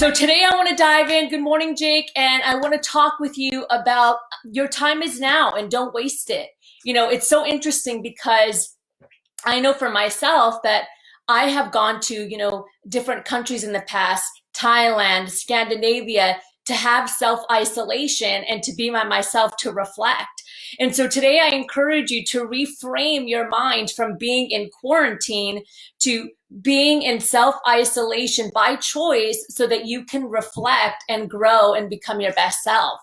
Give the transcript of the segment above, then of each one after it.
So today I want to dive in. Good morning, Jake. And I want to talk with you about your time is now and don't waste it. It's so interesting because I know for myself that I have gone to, different countries in the past, Thailand, Scandinavia, to have self-isolation and to be by myself to reflect. And so today I encourage you to reframe your mind from being in quarantine to being in self-isolation by choice so that you can reflect and grow and become your best self.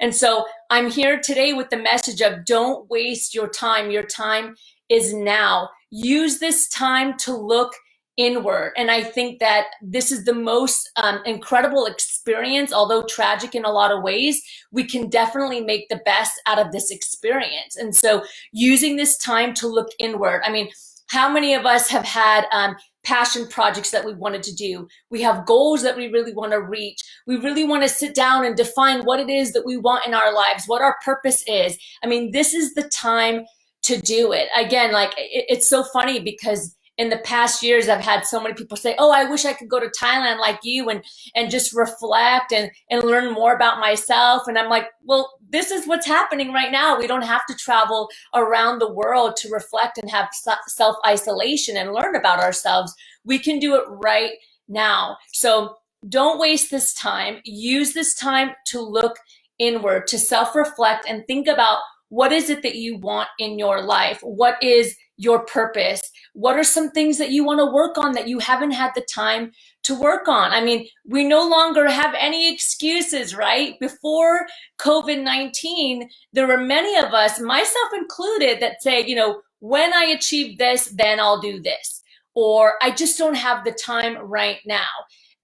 And so I'm here today with the message of don't waste your time. Your time is now. Use this time to look inward. And I think that this is the most incredible experience, although tragic in a lot of ways. We can definitely make the best out of this experience. And so using this time to look inward. I mean, how many of us have had passion projects that we wanted to do? We have goals that we really want to reach. We really want to sit down and define what it is that we want in our lives, what our purpose is. I mean, this is the time to do it. Again, it's so funny because in the past years, I've had so many people say, oh, I wish I could go to Thailand like you and just reflect and learn more about myself. And I'm like, well, this is what's happening right now. We don't have to travel around the world to reflect and have self-isolation and learn about ourselves. We can do it right now. So don't waste this time. Use this time to look inward, to self-reflect and think about what is it that you want in your life? What is your purpose? What are some things that you want to work on that you haven't had the time to work on? I mean, we no longer have any excuses, right? Before COVID-19, there were many of us, myself included, that say, when I achieve this, then I'll do this. Or I just don't have the time right now.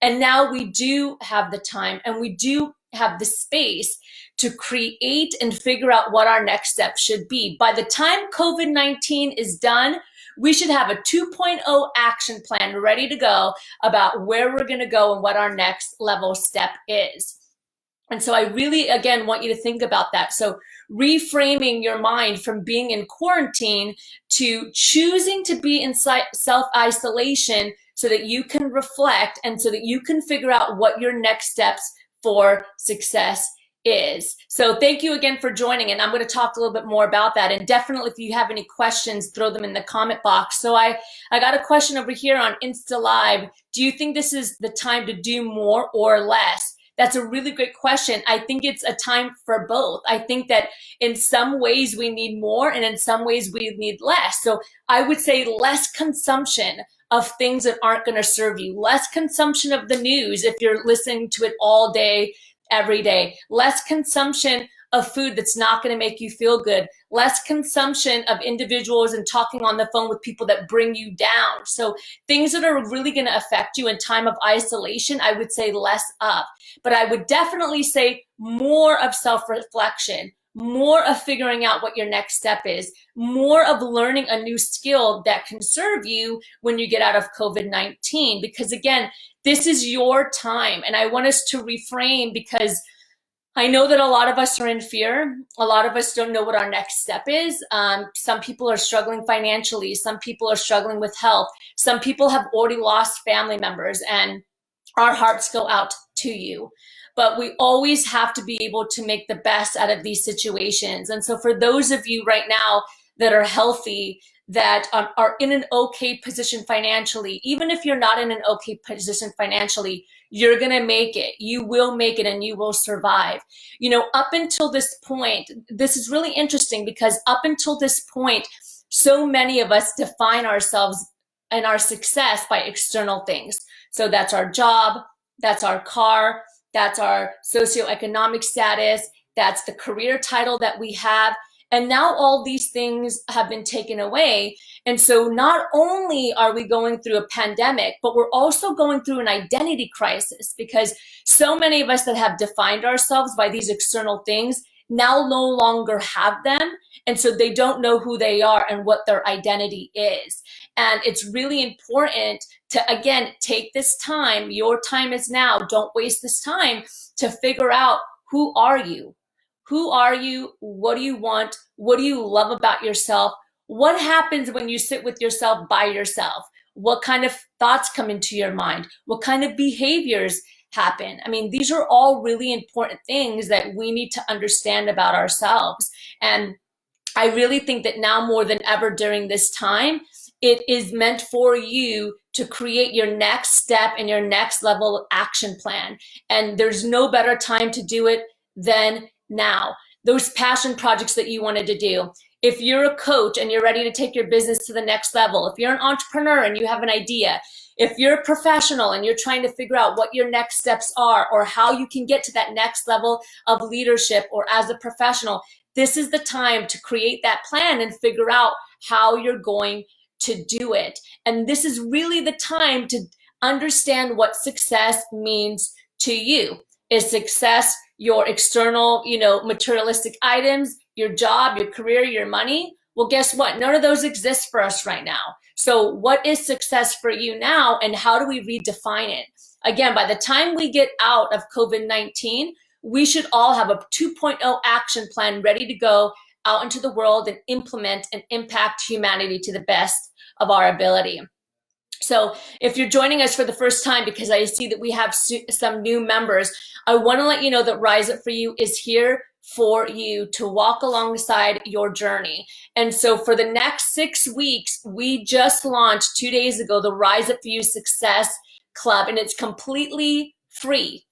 And now we do have the time and we do have the space to create and figure out what our next step should be. By the time COVID-19 is done, we should have a 2.0 action plan ready to go about where we're going to go and what our next level step is. And so I really, again, want you to think about that. So reframing your mind from being in quarantine to choosing to be in self-isolation so that you can reflect and so that you can figure out what your next steps for success is. So thank you again for joining, and I'm going to talk a little bit more about that. And definitely if you have any questions, throw them in the comment box. So I got a question over here on Insta Live. Do you think this is the time to do more or less? That's a really great question. I think it's a time for both. I think that in some ways we need more and in some ways we need less. So I would say less consumption of things that aren't going to serve you, less consumption of the news if you're listening to it all day, every day, less consumption of food that's not going to make you feel good, less consumption of individuals and talking on the phone with people that bring you down. So things that are really going to affect you in time of isolation, I would say less of. But I would definitely say more of self-reflection, more of figuring out what your next step is, more of learning a new skill that can serve you when you get out of COVID-19. Because again, this is your time. And I want us to reframe because I know that a lot of us are in fear. A lot of us don't know what our next step is. Some people are struggling financially. Some people are struggling with health. Some people have already lost family members, and our hearts go out to you. But we always have to be able to make the best out of these situations. And so for those of you right now that are healthy, that are in an okay position financially, even if you're not in an okay position financially, you're going to make it. You will make it and you will survive. Up until this point, this is really interesting because up until this point, so many of us define ourselves and our success by external things. So that's our job, that's our car, that's our socioeconomic status, that's the career title that we have. And now all these things have been taken away. And so not only are we going through a pandemic, but we're also going through an identity crisis because so many of us that have defined ourselves by these external things now no longer have them. And so they don't know who they are and what their identity is. And it's really important to, again, take this time. Your time is now. Don't waste this time to figure out, who are you? Who are you? What do you want? What do you love about yourself? What happens when you sit with yourself by yourself? What kind of thoughts come into your mind? What kind of behaviors happen. I mean, these are all really important things that we need to understand about ourselves. And I really think that now more than ever during this time, it is meant for you to create your next step and your next level action plan. And there's no better time to do it than now. Those passion projects that you wanted to do. If you're a coach and you're ready to take your business to the next level, if you're an entrepreneur and you have an idea, if you're a professional and you're trying to figure out what your next steps are or how you can get to that next level of leadership or as a professional, this is the time to create that plan and figure out how you're going to do it. And this is really the time to understand what success means to you. Is success your external, materialistic items, your job, your career, your money? Well, guess what? None of those exist for us right now. So what is success for you now, and how do we redefine it? Again, by the time we get out of COVID-19, we should all have a 2.0 action plan ready to go out into the world and implement and impact humanity to the best of our ability. So if you're joining us for the first time, because I see that we have some new members, I want to let you know that Rise Up For You is here for you to walk alongside your journey. And so for the next 6 weeks, we just launched 2 days ago, the Rise Up For You Success Club, and it's completely free.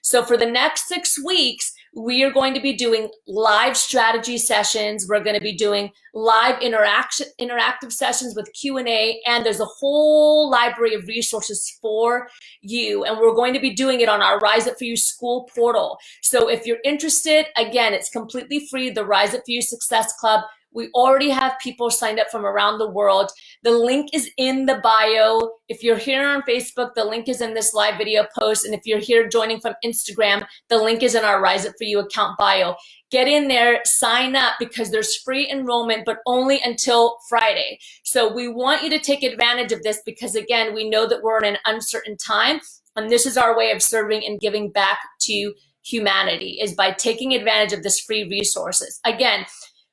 So for the next 6 weeks, we are going to be doing live strategy sessions. We're going to be doing live interactive sessions with Q&A, and there's a whole library of resources for you. And we're going to be doing it on our Rise Up For You school portal. So if you're interested, again, it's completely free, the Rise Up For You Success Club. We already have people signed up from around the world. The link is in the bio. If you're here on Facebook, the link is in this live video post. And if you're here joining from Instagram, the link is in our Rise Up For You account bio. Get in there, sign up, because there's free enrollment, but only until Friday. So we want you to take advantage of this because, again, we know that we're in an uncertain time. And this is our way of serving and giving back to humanity, is by taking advantage of this free resources. Again,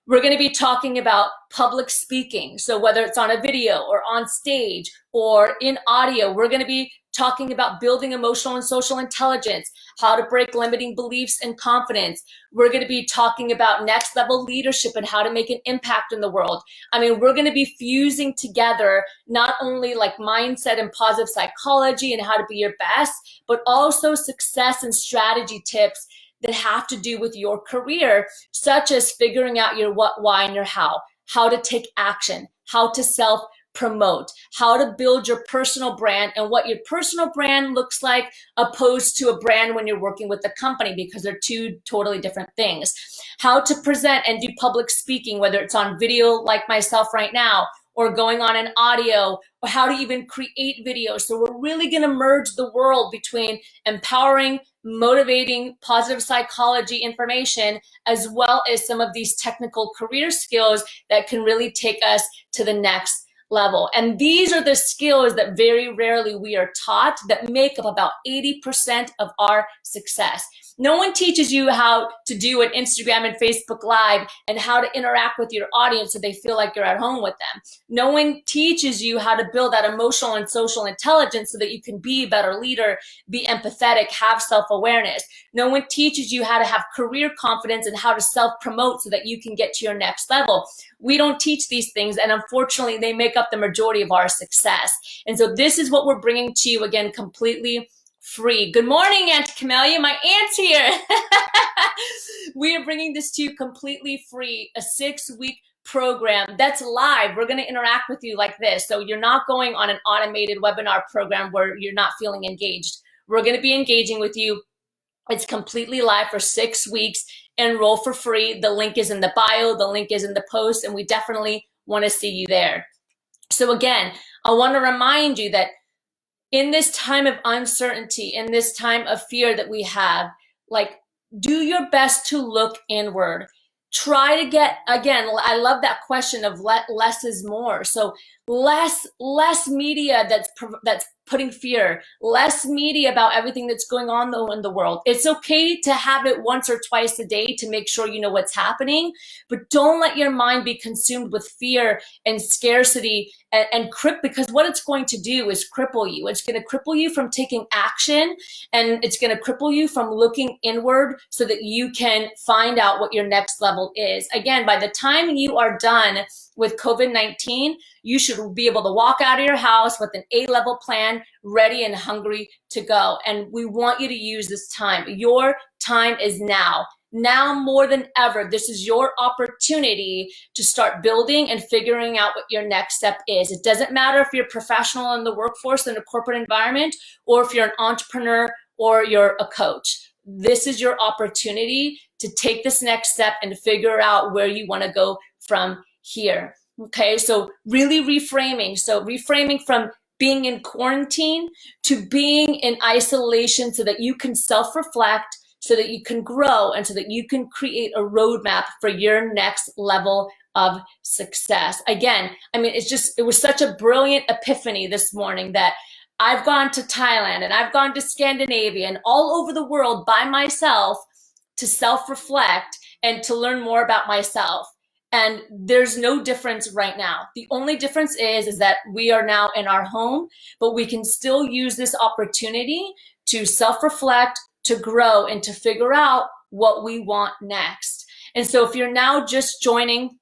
we're going to be talking about public speaking. So whether it's on a video or on stage or in audio, we're going to be talking about building emotional and social intelligence, how to break limiting beliefs and confidence. We're going to be talking about next level leadership and how to make an impact in the world. I mean, we're going to be fusing together not only like mindset and positive psychology and how to be your best, but also success and strategy tips that have to do with your career, such as figuring out your what, why, and your how to take action, how to self-promote, how to build your personal brand, and what your personal brand looks like opposed to a brand when you're working with a company, because they're two totally different things. How to present and do public speaking, whether it's on video like myself right now, or going on an audio, or how to even create videos. So we're really going to merge the world between empowering, motivating, positive psychology information, as well as some of these technical career skills that can really take us to the next level. And these are the skills that very rarely we are taught that make up about 80% of our success. No one teaches you how to do an Instagram and Facebook Live and how to interact with your audience so they feel like you're at home with them. No one teaches you how to build that emotional and social intelligence so that you can be a better leader, be empathetic, have self-awareness. No one teaches you how to have career confidence and how to self-promote so that you can get to your next level. We don't teach these things, and unfortunately, they make up the majority of our success. And so this is what we're bringing to you, again, completely free. Good morning, Aunt Camellia. My aunt's here. We are bringing this to you completely free, a 6-week program that's live. We're going to interact with you like this. So you're not going on an automated webinar program where you're not feeling engaged. We're going to be engaging with you. It's completely live for 6 weeks. Enroll for free. The link is in the bio. The link is in the post, and we definitely want to see you there. So again, I want to remind you that in this time of uncertainty, in this time of fear that we have, like, do your best to look inward. Try to get, again, I love that question of less is more. So less media that's putting fear, less media about everything that's going on though in the world. It's okay to have it once or twice a day to make sure you know what's happening, but don't let your mind be consumed with fear and scarcity and because what it's going to do is cripple you. It's going to cripple you from taking action, and it's going to cripple you from looking inward so that you can find out what your next level is. Again, by the time you are done with COVID-19, you should be able to walk out of your house with an A-level plan, ready and hungry to go. And we want you to use this time. Your time is now. Now more than ever, this is your opportunity to start building and figuring out what your next step is. It doesn't matter if you're a professional in the workforce in a corporate environment, or if you're an entrepreneur or you're a coach. This is your opportunity to take this next step and figure out where you want to go from here. Okay, so really reframing. So reframing from being in quarantine to being in isolation so that you can self-reflect, so that you can grow, and so that you can create a roadmap for your next level of success. Again, I mean, it was such a brilliant epiphany this morning that I've gone to Thailand and I've gone to Scandinavia and all over the world by myself to self-reflect and to learn more about myself. And there's no difference right now. The only difference is that we are now in our home, but we can still use this opportunity to self-reflect, to grow, and to figure out what we want next. And so if you're now just joining,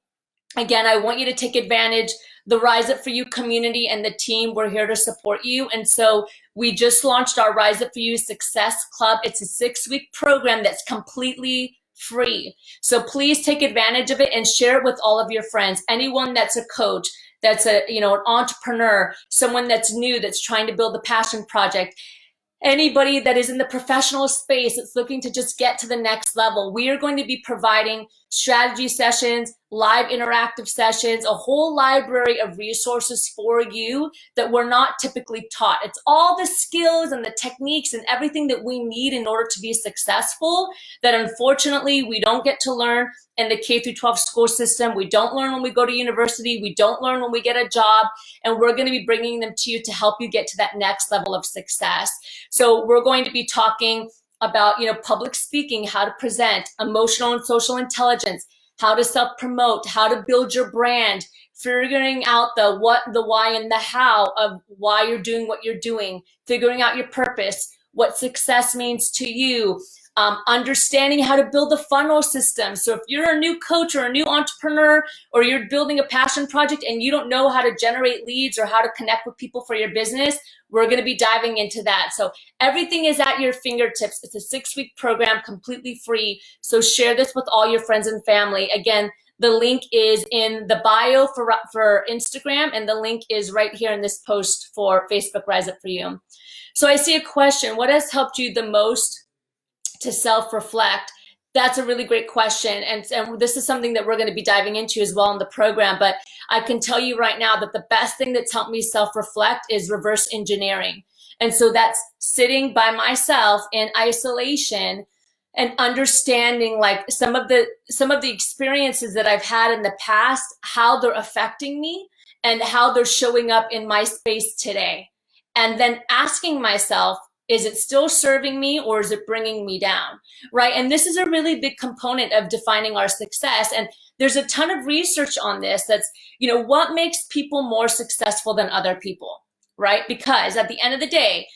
again, I want you to take advantage. The Rise Up For You community and the team, we're here to support you. And so we just launched our Rise Up For You Success Club. It's a 6-week program that's completely free. So please take advantage of it and share it with all of your friends. Anyone that's a coach, that's an entrepreneur, someone that's new, that's trying to build a passion project, anybody that is in the professional space that's looking to just get to the next level. We are going to be providing strategy sessions, live interactive sessions, a whole library of resources for you that we're not typically taught. It's all the skills and the techniques and everything that we need in order to be successful that unfortunately we don't get to learn in the K through 12 school system. We don't learn when we go to university. We don't learn when we get a job. And we're going to be bringing them to you to help you get to that next level of success. So we're going to be talking about, public speaking, how to present, emotional and social intelligence, how to self-promote, how to build your brand, figuring out the what, the why, and the how of why you're doing what you're doing, figuring out your purpose, what success means to you, understanding how to build a funnel system. So if you're a new coach or a new entrepreneur, or you're building a passion project and you don't know how to generate leads or how to connect with people for your business, we're going to be diving into that. So everything is at your fingertips. It's a 6-week program, completely free. So share this with all your friends and family. Again, the link is in the bio for Instagram, and the link is right here in this post for Facebook Rise Up For You. So I see a question. What has helped you the most to self-reflect? That's a really great question. And this is something that we're going to be diving into as well in the program. But I can tell you right now that the best thing that's helped me self-reflect is reverse engineering. And so that's sitting by myself in isolation and understanding like some of the experiences that I've had in the past, how they're affecting me and how they're showing up in my space today. And then asking myself, is it still serving me or is it bringing me down, right? And this is a really big component of defining our success. And there's a ton of research on this that's, what makes people more successful than other people, right? Because at the end of the day,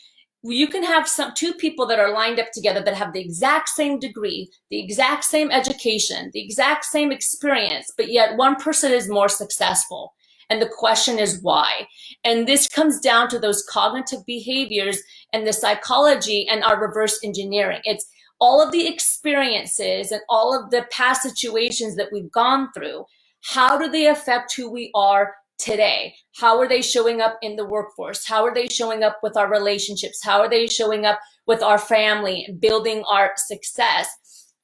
you can have two people that are lined up together that have the exact same degree, the exact same education, the exact same experience, but yet one person is more successful. And the question is why? And this comes down to those cognitive behaviors and the psychology and our reverse engineering. It's all of the experiences and all of the past situations that we've gone through. How do they affect who we are today? How are they showing up in the workforce? How are they showing up with our relationships? How are they showing up with our family and building our success?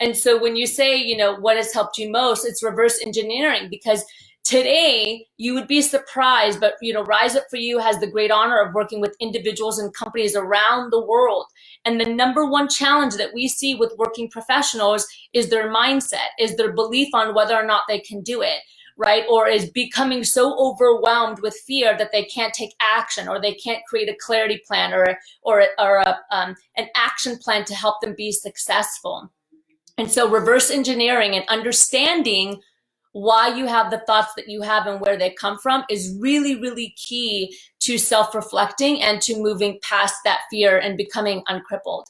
And so when you say, what has helped you most, it's reverse engineering, because today, you would be surprised, but Rise Up For You has the great honor of working with individuals and companies around the world. And the number one challenge that we see with working professionals is their mindset, is their belief on whether or not they can do it, right? Or is becoming so overwhelmed with fear that they can't take action, or they can't create a clarity plan or an action plan to help them be successful. And so reverse engineering and understanding why you have the thoughts that you have and where they come from is really, really key to self-reflecting and to moving past that fear and becoming uncrippled.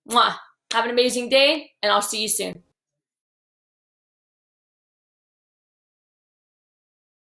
Mwah. Have an amazing day, and I'll see you soon.